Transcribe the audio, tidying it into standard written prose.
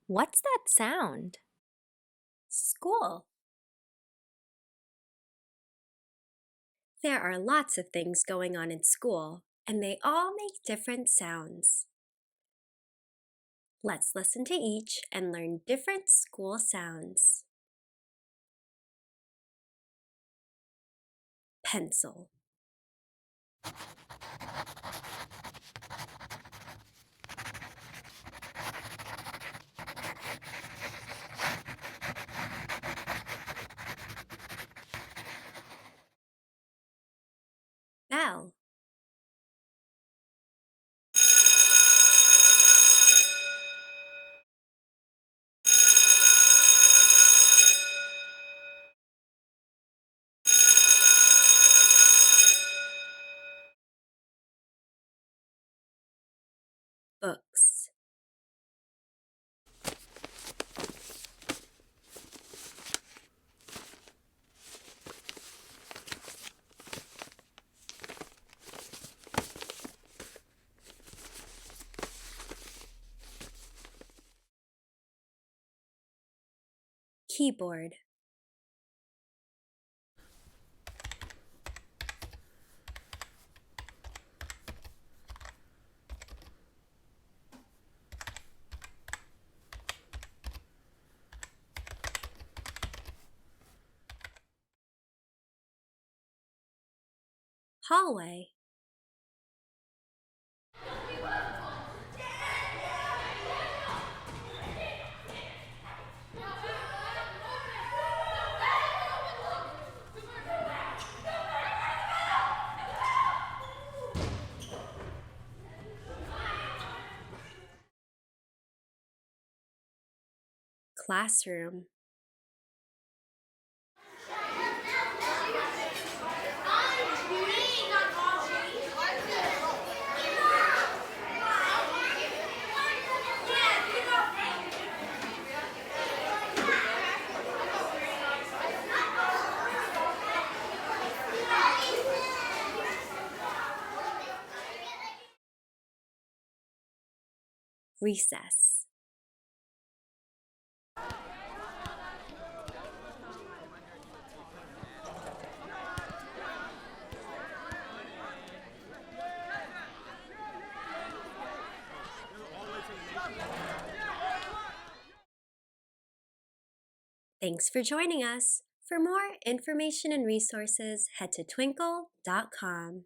What's that sound? School. There are lots of things going on in school, and they all make different sounds. Let's listen to each and learn different school sounds. Pencil. Bell. Books. Keyboard. Hallway. Classroom. Recess. Thanks for joining us. For more information and resources, head to twinkle.com.